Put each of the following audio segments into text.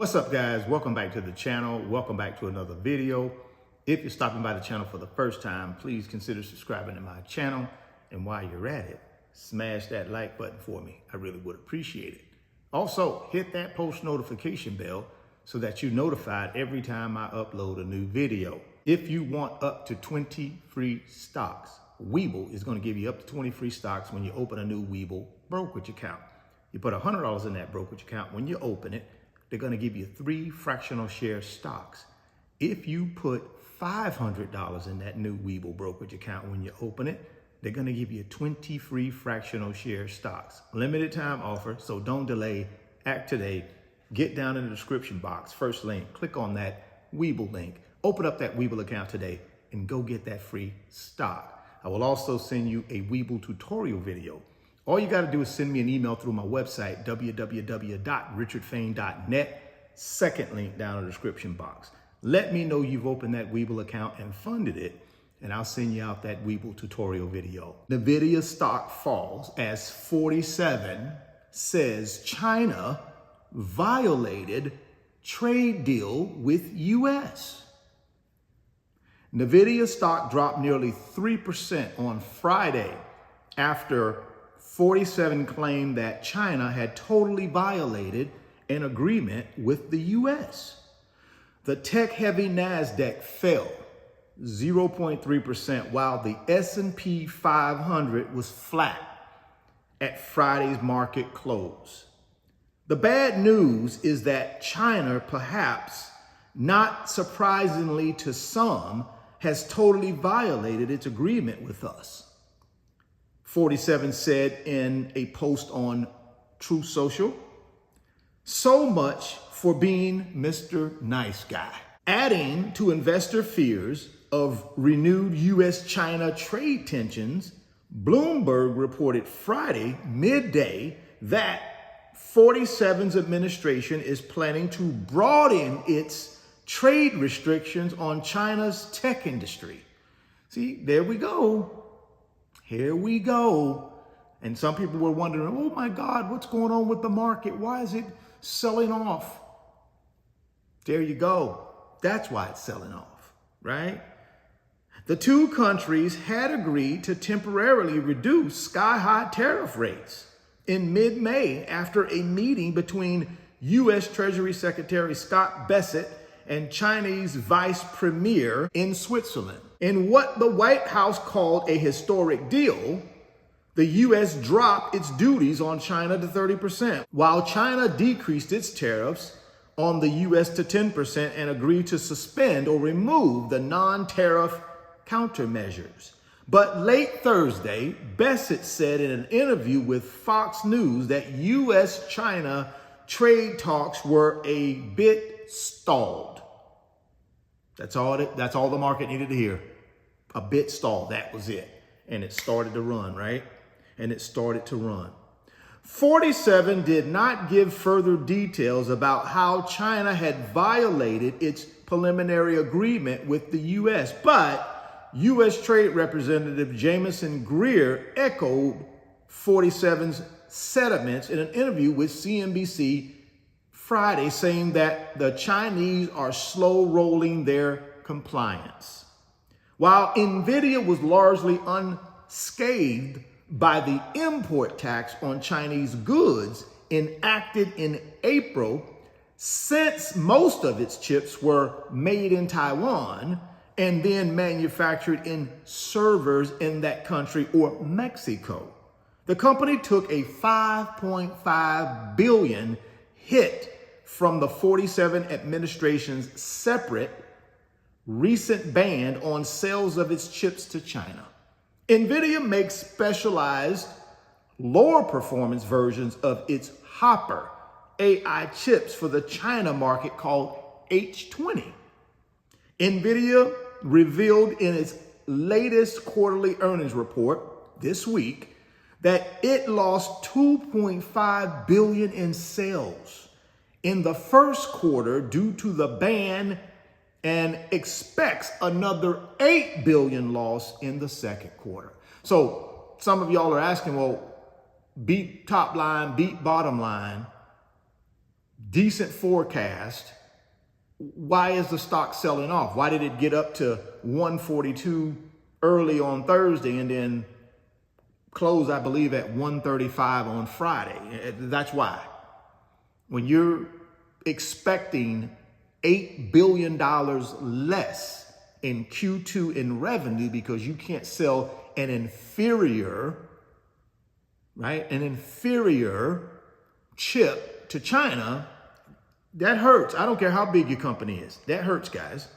What's up, guys? Welcome back to the channel. Welcome back to another video. If you're stopping by the channel for the first time, please consider subscribing to my channel. And while you're at it, smash that like button for me. I really would appreciate it. Also, hit that post notification bell so that you're notified every time I upload a new video. If you want up to 20 free stocks, Webull is going to give you up to 20 free stocks when you open a new Webull brokerage account. You put $100 in that brokerage account. When you open it, they're going to give you 3 fractional share stocks. If you put $500 in that new Webull brokerage account when you open it, they're going to give you 20 free fractional share stocks. Limited time offer, so don't delay. Act today. Get down in the description box. First link, click on that Webull link. Open up that Webull account today and go get that free stock. I will also send you a Webull tutorial video. All you got to do is send me an email through my website, www.richardfain.net. Second link down in the description box. Let me know you've opened that Webull account and funded it, and I'll send you out that Webull tutorial video. Nvidia stock falls as 47 says China violated trade deal with U.S. Nvidia stock dropped nearly 3% on Friday after 47 claimed that China had totally violated an agreement with the U.S. The tech-heavy NASDAQ fell 0.3%, while the S&P 500 was flat at Friday's market close. The bad news is that China, perhaps not surprisingly to some, has totally violated its agreement with us. 47 said in a post on Truth Social, "So much for being Mr. Nice Guy." Adding to investor fears of renewed U.S.-China trade tensions, Bloomberg reported Friday midday that 47's administration is planning to broaden its trade restrictions on China's tech industry. See, there we go. Here we go. And some people were wondering, oh my God, what's going on with the market? Why is it selling off? There you go. That's why it's selling off, right? The two countries had agreed to temporarily reduce sky-high tariff rates in mid-May after a meeting between U.S. Treasury Secretary Scott Bessent and Chinese Vice Premier in Switzerland. In what the White House called a historic deal, the U.S. dropped its duties on China to 30%, while China decreased its tariffs on the U.S. to 10% and agreed to suspend or remove the non-tariff countermeasures. But late Thursday, Bessent said in an interview with Fox News that U.S.-China trade talks were a bit stalled. That's all the market needed to hear. A bit stalled, that was it. And it started to run, right? And it started to run. 47 did not give further details about how China had violated its preliminary agreement with the U.S., but U.S. Trade Representative Jamieson Greer echoed 47's sentiments in an interview with CNBC Friday, saying that the Chinese are slow rolling their compliance. While Nvidia was largely unscathed by the import tax on Chinese goods enacted in April, since most of its chips were made in Taiwan and then manufactured in servers in that country or Mexico, the company took a $5.5 billion hit from the 47 administration's separate recent ban on sales of its chips to China. Nvidia makes specialized lower performance versions of its Hopper AI chips for the China market called H20. Nvidia revealed in its latest quarterly earnings report this week that it lost $2.5 billion in sales in the first quarter due to the ban and expects another $8 billion loss in the second quarter. So some of y'all are asking, well, beat top line, beat bottom line. decent forecast, why is the stock selling off? Why did it get up to 142 early on Thursday and then close, I believe, at 135 on Friday? That's why. When you're expecting $8 billion less in Q2 in revenue because you can't sell an inferior, right? An inferior chip to China, that hurts. I don't care how big your company is. That hurts, guys.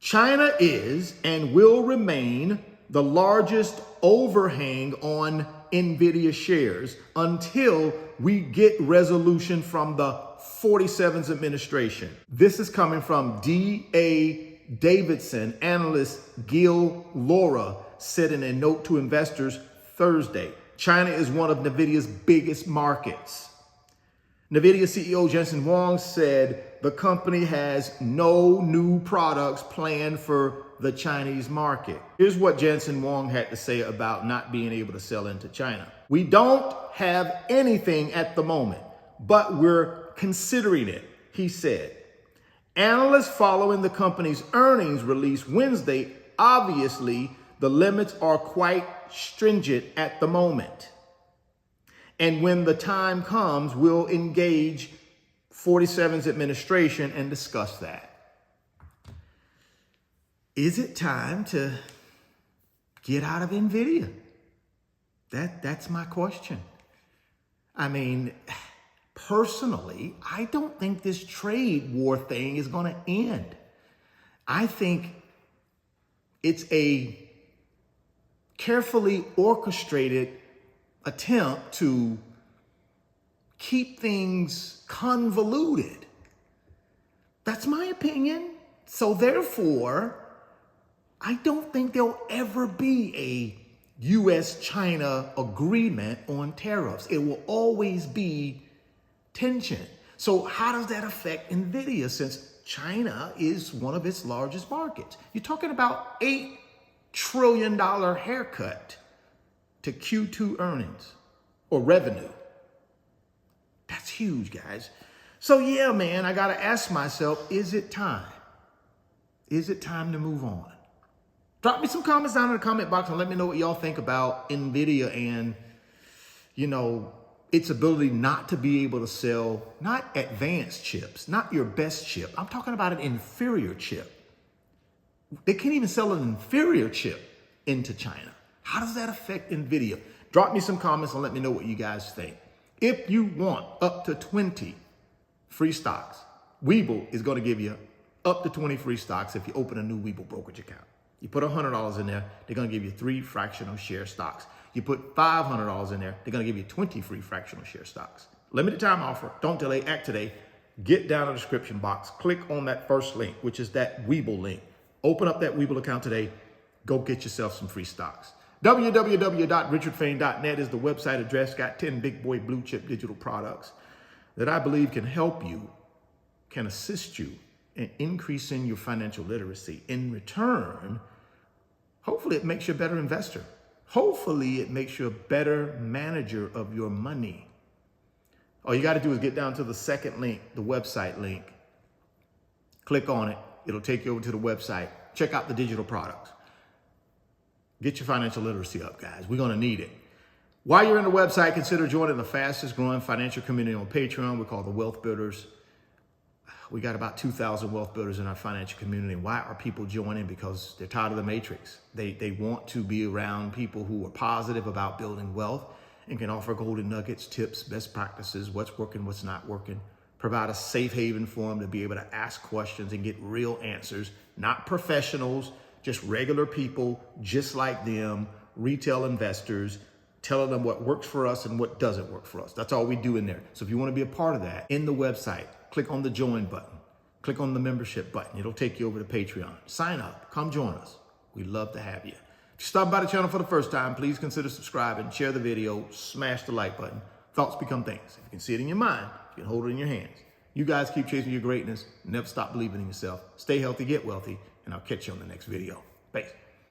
China is and will remain the largest overhang on Nvidia shares until we get resolution from the 47's administration. This is coming from D.A. Davidson. Analyst Gil Laura said in a note to investors Thursday. China is one of Nvidia's biggest markets. Nvidia CEO Jensen Huang said the company has no new products planned for the Chinese market. Here's what Jensen Huang had to say about not being able to sell into China. We don't have anything at the moment, but we're considering it, he said. Analysts following the company's earnings release Wednesday, obviously the limits are quite stringent at the moment. And when the time comes, we'll engage 47's administration and discuss that. Is it time to get out of Nvidia? That's my question. I mean, personally, I don't think this trade war thing is going to end. I think it's a carefully orchestrated attempt to keep things convoluted. That's my opinion. So therefore, I don't think there'll ever be a U.S.-China agreement on tariffs. It will always be tension. So how does that affect Nvidia since China is one of its largest markets? You're talking about $8 trillion haircut to Q2 earnings or revenue. That's huge, guys. So yeah, man, I got to ask myself, is it time? Is it time to move on? Drop me some comments down in the comment box and let me know what y'all think about Nvidia and, its ability not to be able to sell, not advanced chips, not your best chip. I'm talking about an inferior chip. They can't even sell an inferior chip into China. How does that affect Nvidia? Drop me some comments and let me know what you guys think. If you want up to 20 free stocks, Webull is going to give you up to 20 free stocks if you open a new Webull brokerage account. You put $100 in there, they're going to give you 3 fractional share stocks. You put $500 in there, they're going to give you 20 free fractional share stocks. Limited time offer. Don't delay. Act today. Get down in the description box. Click on that first link, which is that Webull link. Open up that Webull account today. Go get yourself some free stocks. www.richardfain.net is the website address. Got 10 big boy blue chip digital products that I believe can help you, can assist you in increasing your financial literacy. In return, hopefully it makes you a better investor. Hopefully it makes you a better manager of your money. All you got to do is get down to the second link, the website link. Click on it. It'll take you over to the website. Check out the digital products. Get your financial literacy up, guys. We're going to need it. While you're in the website, consider joining the fastest growing financial community on Patreon. We call the Wealth Builders. We got about 2,000 wealth builders in our financial community. Why are people joining? Because they're tired of the matrix. They want to be around people who are positive about building wealth and can offer golden nuggets, tips, best practices, what's working, what's not working. Provide a safe haven for them to be able to ask questions and get real answers. Not professionals, just regular people just like them, retail investors, telling them what works for us and what doesn't work for us. That's all we do in there. So if you want to be a part of that, in the website, click on the join button. Click on the membership button. It'll take you over to Patreon. Sign up. Come join us. We'd love to have you. If you stop by the channel for the first time, please consider subscribing, share the video, smash the like button. Thoughts become things. If you can see it in your mind, you can hold it in your hands. You guys keep chasing your greatness. Never stop believing in yourself. Stay healthy, get wealthy, and I'll catch you on the next video. Peace.